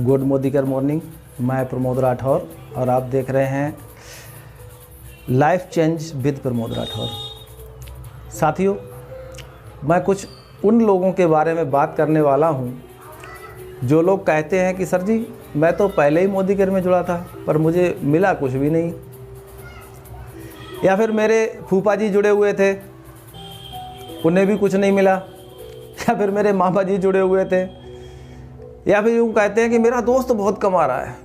Good Modikar morning. मैं प्रमोद राठौर और आप देख रहे हैं life change with Pramod Rathore. साथियों, मैं कुछ उन लोगों के बारे में बात करने वाला हूं जो लोग कहते हैं कि सर जी मैं तो पहले ही मोदीकर में जुड़ा था पर मुझे मिला कुछ भी नहीं, या फिर मेरे फूफा जी जुड़े हुए थे उन्हें भी कुछ नहीं मिला, या फिर मेरे मामा जी जुड़े हुए थे, या फिर यूँ कहते हैं कि मेरा दोस्त बहुत कमा रहा है।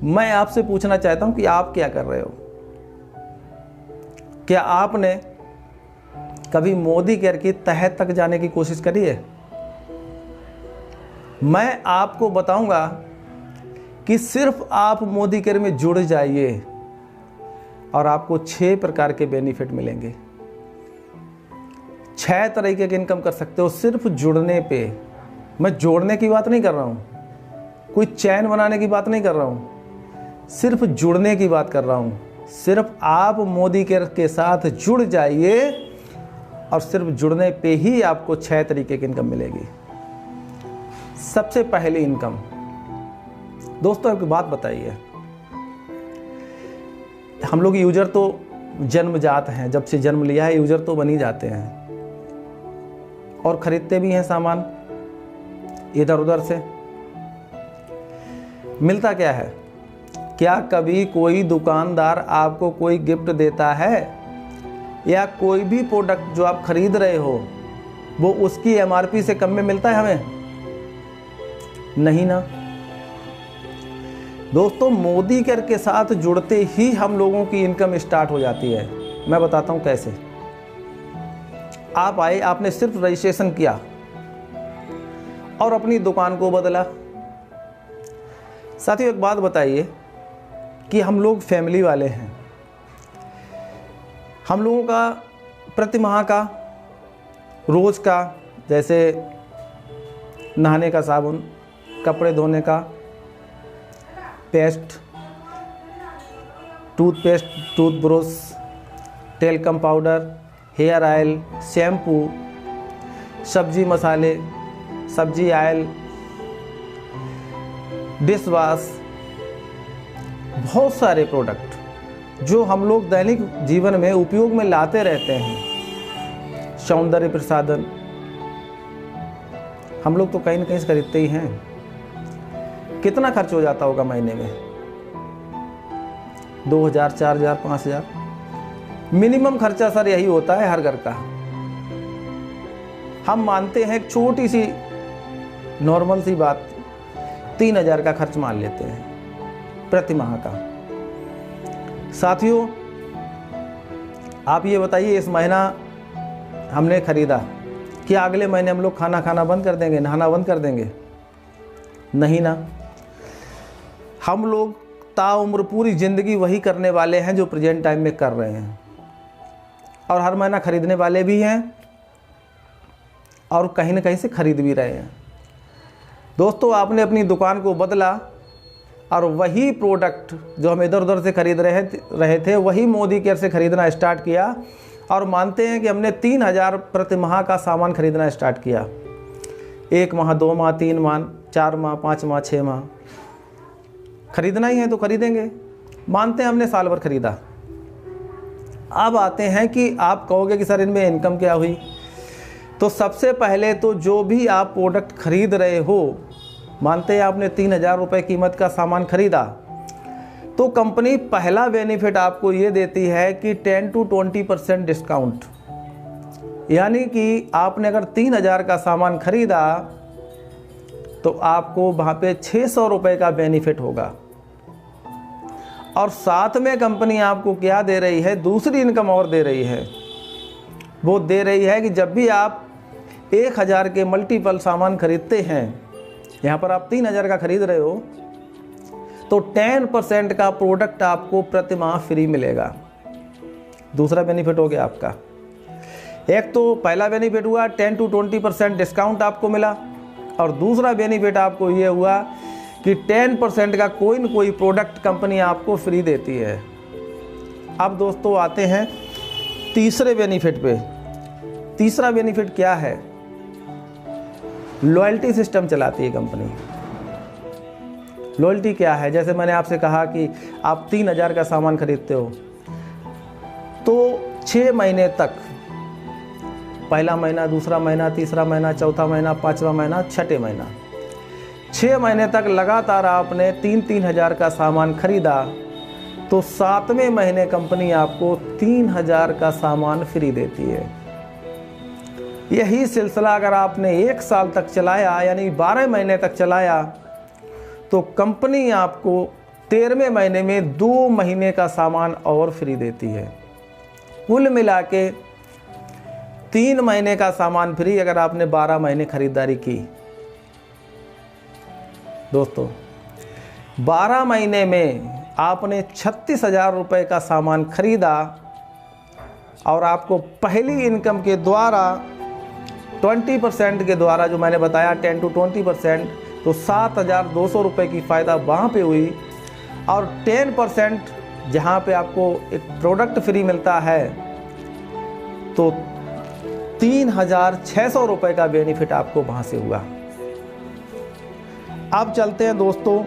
मैं आपसे पूछना चाहता हूं कि आप क्या कर रहे हो? क्या आपने कभी मोदीकर की तह तक जाने की कोशिश करी है? मैं आपको बताऊंगा कि सिर्फ आप मोदीकर में जुड़ जाइए और आपको 6 प्रकार के बेनिफिट मिलेंगे। 6 तरीके की इनकम कर सकते हो सिर्फ जुड़ने पे। मैं जोड़ने की बात नहीं कर रहा हूँ, कोई चैन बनाने की बात नहीं कर रहा हूँ, सिर्फ जुड़ने की बात कर रहा हूँ। सिर्फ आप मोदीकर के साथ जुड़ जाइए और सिर्फ जुड़ने पे ही आपको 6 तरीके की इनकम मिलेगी। सबसे पहली इनकम, दोस्तों एक बात बताइए, हम लोग यूजर तो जन्मजात हैं, जब से जन्म लिया है यूजर तो बन ही जाते हैं और खरीदते भी हैं सामान इधर उधर से। मिलता क्या है? क्या कभी कोई दुकानदार आपको कोई गिफ्ट देता है या कोई भी प्रोडक्ट जो आप खरीद रहे हो वो उसकी एमआरपी से कम में मिलता है हमें? नहीं ना। दोस्तों, मोदीकर के साथ जुड़ते ही हम लोगों की इनकम स्टार्ट हो जाती है। मैं बताता हूं कैसे। आप आए, आपने सिर्फ रजिस्ट्रेशन किया और अपनी दुकान को बदला। साथियों एक बात बताइए कि हम लोग फैमिली वाले हैं, हम लोगों का प्रति माह का, रोज का, जैसे नहाने का साबुन, कपड़े धोने का paste, toothpaste, toothbrush, talcum powder, hair oil, shampoo, सब्जी मसाले, सब्जी ऑयल, डिश वॉश, बहुत सारे प्रोडक्ट जो हम लोग दैनिक जीवन में उपयोग में लाते रहते हैं। सौंदर्य प्रसाधन हम लोग तो कहीं ना कहीं से खरीदते ही हैं। कितना खर्च हो जाता होगा महीने में? 2000, 4000, 5000 मिनिमम खर्चा सर यही होता है हर घर का। हम मानते हैं एक छोटी सी नॉर्मल सी बात, 3000 का खर्च मान लेते हैं प्रति माह का। साथियों आप ये बताइए, इस महीना हमने खरीदा, क्या अगले महीने हम लोग खाना खाना बंद कर देंगे, नहाना बंद कर देंगे? नहीं ना। हम लोग ताउम्र पूरी ज़िंदगी वही करने वाले हैं जो प्रेजेंट टाइम में कर रहे हैं, और हर महीना खरीदने वाले भी हैं और कहीं ना कहीं से खरीद भी रहे हैं। दोस्तों, आपने अपनी दुकान को बदला और वही प्रोडक्ट जो हम इधर उधर से खरीद रहे थे वही मोदीकर से खरीदना स्टार्ट किया, और मानते हैं कि हमने 3000 प्रति माह का सामान खरीदना स्टार्ट किया। 1 माह, 2 माह, 3 माह, 4 माह, 5 माह, 6 माह खरीदना ही है तो खरीदेंगे। मानते हैं हमने साल भर खरीदा। अब आते हैं कि आप कहोगे कि सर इनमें इनकम क्या हुई? तो सबसे पहले तो जो भी आप प्रोडक्ट खरीद रहे हो, मानते हैं आपने 3000 रुपये कीमत का सामान खरीदा, तो कंपनी पहला बेनिफिट आपको ये देती है कि 10 to 20% डिस्काउंट। यानी कि आपने अगर 3000 का सामान खरीदा तो आपको वहाँ पे 600 रुपये का बेनिफिट होगा। और साथ में कंपनी आपको क्या दे रही है? दूसरी इनकम और दे रही है। वो दे रही है कि जब भी आप 1000 के मल्टीपल सामान खरीदते हैं, यहाँ पर आप 3000 का खरीद रहे हो, तो 10% का प्रोडक्ट आपको प्रति माह फ्री मिलेगा। दूसरा बेनिफिट हो गया आपका। एक तो पहला बेनिफिट हुआ 10 to 20% डिस्काउंट आपको मिला, और दूसरा बेनिफिट आपको ये हुआ कि 10% का कोई न कोई प्रोडक्ट कंपनी आपको फ्री देती है। अब दोस्तों आते हैं तीसरे बेनिफिट पे। तीसरा बेनिफिट क्या है? लॉयल्टी सिस्टम चलाती है कंपनी। लॉयल्टी क्या है? जैसे मैंने आपसे कहा कि आप 3000 का सामान खरीदते हो तो 6 महीने तक, पहला महीना, दूसरा महीना, तीसरा महीना, चौथा महीना, पाँचवा महीना, छठे महीना, 6 महीने तक लगातार आपने 3-3000 का सामान खरीदा तो 7वें महीने कंपनी आपको 3000 का सामान फ्री देती है। यही सिलसिला अगर आपने 1 साल तक चलाया, यानी 12 महीने तक चलाया, तो कंपनी आपको 13वें महीने में 2 महीने का सामान और फ्री देती है। कुल मिला के 3 महीने का सामान फ्री अगर आपने 12 महीने खरीदारी की। दोस्तों 12 महीने में आपने 36,000 रुपये का सामान खरीदा और आपको पहली इनकम के द्वारा 20% के द्वारा, जो मैंने बताया 10 to 20%, तो 7,200 रुपये की फ़ायदा वहाँ पे हुई। और 10% जहाँ पे आपको एक प्रोडक्ट फ्री मिलता है तो 3,600 रुपये का बेनिफिट आपको वहाँ से हुआ। अब चलते हैं दोस्तों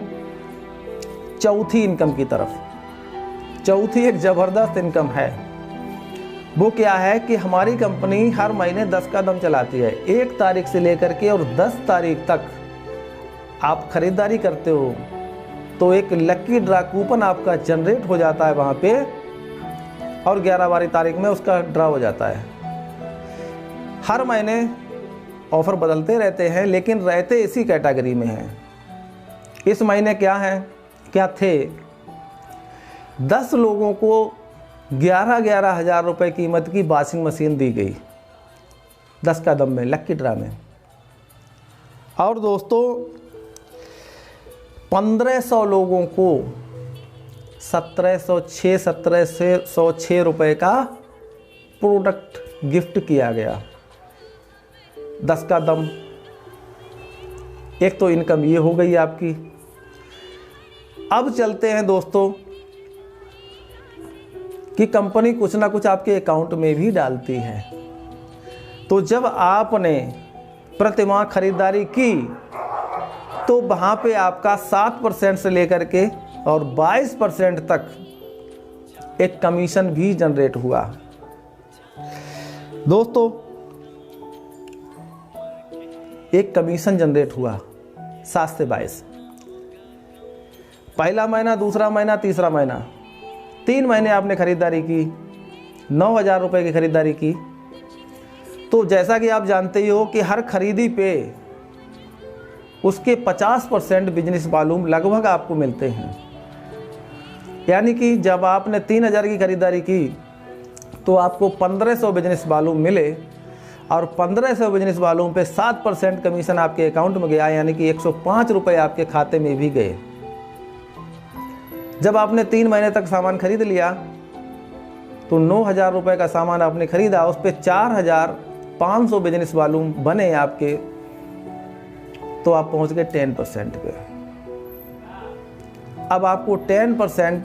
चौथी इनकम की तरफ। चौथी एक ज़बरदस्त इनकम है। वो क्या है कि हमारी कंपनी हर महीने 10 का दम चलाती है। 1 तारीख से लेकर के और 10 तारीख तक आप खरीदारी करते हो तो एक लकी ड्रा कूपन आपका जनरेट हो जाता है वहाँ पे, और 11-12 तारीख में उसका ड्रा हो जाता है। हर महीने ऑफ़र बदलते रहते हैं, लेकिन रहते इसी कैटेगरी में हैं। इस महीने क्या थे, 10 लोगों को 11-11 हज़ार रुपये कीमत की वॉशिंग मशीन दी गई 10 का दम में, लक्की ड्रा में। और दोस्तों 1500 लोगों को 1706 रुपये का प्रोडक्ट गिफ्ट किया गया 10 का दम। एक तो इनकम ये हो गई आपकी। अब चलते हैं दोस्तों कि कंपनी कुछ ना कुछ आपके अकाउंट में भी डालती है। तो जब आपने प्रतिमाह खरीदारी की तो वहाँ पे आपका 7% से लेकर के और 22% तक एक कमीशन भी जनरेट हुआ। दोस्तों एक कमीशन जनरेट हुआ 7 से 22, पहला महीना, दूसरा महीना, तीसरा महीना, 3 महीने आपने खरीदारी की, 9,000 रुपये की खरीदारी की। तो जैसा कि आप जानते ही हो कि हर खरीदी पे उसके 50% बिजनेस वॉल्यूम लगभग आपको मिलते हैं। यानी कि जब आपने 3,000 की खरीदारी की तो आपको 1500 बिजनेस वॉल्यूम मिले, और 1500 बिजनेस वॉल्यूम पे 7% कमीशन आपके अकाउंट में गया, यानी कि 105 रुपये आपके खाते में भी गए। जब आपने 3 महीने तक सामान खरीद लिया तो 9,000 रुपये का सामान आपने खरीदा, उस पर 4,500 बिजनेस वॉल्यूम बने आपके, तो आप पहुंच गए 10% पे। अब आपको 10%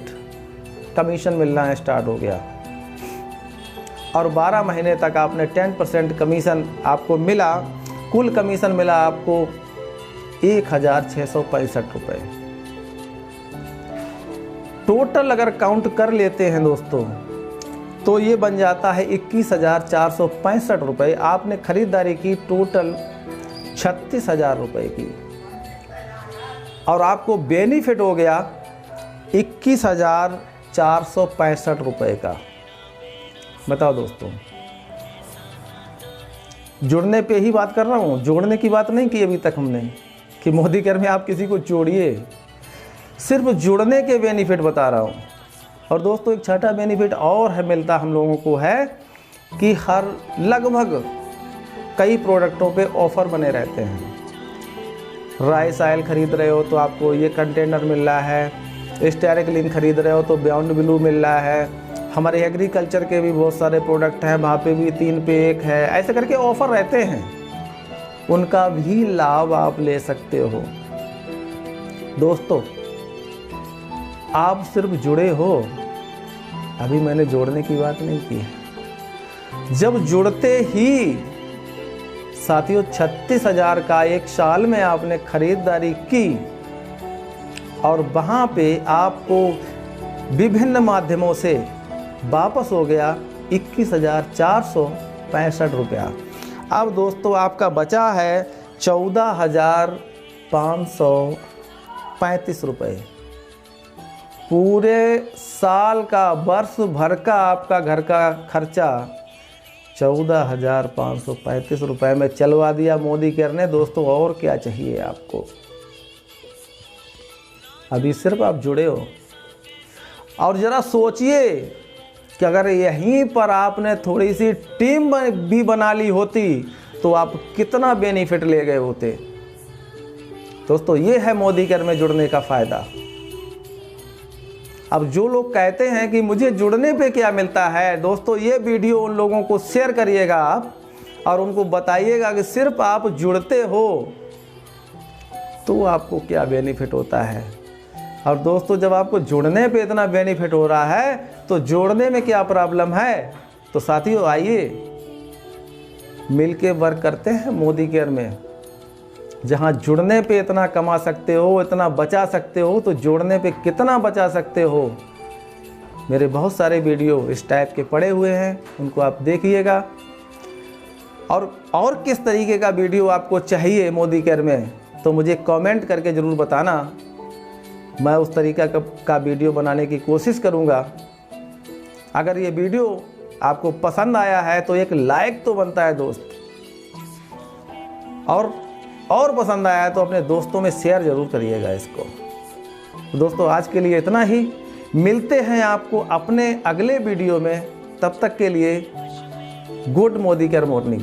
कमीशन मिलना स्टार्ट हो गया, और 12 महीने तक आपने 10% कमीशन आपको मिला। कुल कमीशन मिला आपको 1,665 रुपये। टोटल अगर काउंट कर लेते हैं दोस्तों तो ये बन जाता है 21,465 रुपये। आपने खरीदारी की टोटल 36,000 रुपये की, और आपको बेनिफिट हो गया 21,465 रुपये का। बताओ दोस्तों, जुड़ने पे ही बात कर रहा हूँ, जोड़ने की बात नहीं की अभी तक हमने कि मोदी केयर में आप किसी को जोड़िए, सिर्फ जुड़ने के बेनिफिट बता रहा हूँ। और दोस्तों एक छठा बेनिफिट और है मिलता हम लोगों को है कि हर लगभग कई प्रोडक्टों पे ऑफ़र बने रहते हैं। राइस ऑयल खरीद रहे हो तो आपको ये कंटेनर मिल रहा है, स्टेरिक्लीन खरीद रहे हो तो बियॉन्ड ब्लू मिल रहा है, हमारे एग्रीकल्चर के भी बहुत सारे प्रोडक्ट हैं, वहाँ पे भी 3 पे 1 है, ऐसे करके ऑफ़र रहते हैं, उनका भी लाभ आप ले सकते हो। दोस्तों आप सिर्फ जुड़े हो, अभी मैंने जोड़ने की बात नहीं की। जब जुड़ते ही साथियों 36,000 का एक साल में आपने खरीदारी की और वहाँ पे आपको विभिन्न माध्यमों से वापस हो गया 21,465 रुपया। अब दोस्तों आपका बचा है 14,535 रुपये। पूरे साल का, वर्ष भर का आपका घर का खर्चा 14,535 रुपये में चलवा दिया मोदी केयर ने। दोस्तों और क्या चाहिए आपको? अभी सिर्फ आप जुड़े हो। और ज़रा सोचिए कि अगर यहीं पर आपने थोड़ी सी टीम भी बना ली होती तो आप कितना बेनिफिट ले गए होते। दोस्तों ये है मोदी केयर में जुड़ने का फ़ायदा। अब जो लोग कहते हैं कि मुझे जुड़ने पे क्या मिलता है, दोस्तों ये वीडियो उन लोगों को शेयर करिएगा आप और उनको बताइएगा कि सिर्फ आप जुड़ते हो तो आपको क्या बेनिफिट होता है। और दोस्तों जब आपको जुड़ने पे इतना बेनिफिट हो रहा है तो जोड़ने में क्या प्रॉब्लम है। तो साथियों आइए मिलके वर्क करते हैं मोदी केयर में। जहां जुड़ने पे इतना कमा सकते हो, इतना बचा सकते हो, तो जोड़ने पे कितना बचा सकते हो। मेरे बहुत सारे वीडियो इस टाइप के पड़े हुए हैं, उनको आप देखिएगा। और किस तरीके का वीडियो आपको चाहिए मोदी केयर में तो मुझे कमेंट करके ज़रूर बताना। मैं उस तरीका का वीडियो बनाने की कोशिश करूंगा। अगर ये वीडियो आपको पसंद आया है तो एक लाइक तो बनता है दोस्त, और पसंद आया है तो अपने दोस्तों में शेयर ज़रूर करिएगा इसको। तो दोस्तों आज के लिए इतना ही। मिलते हैं आपको अपने अगले वीडियो में। तब तक के लिए गुड मोदी केयर मॉर्निंग।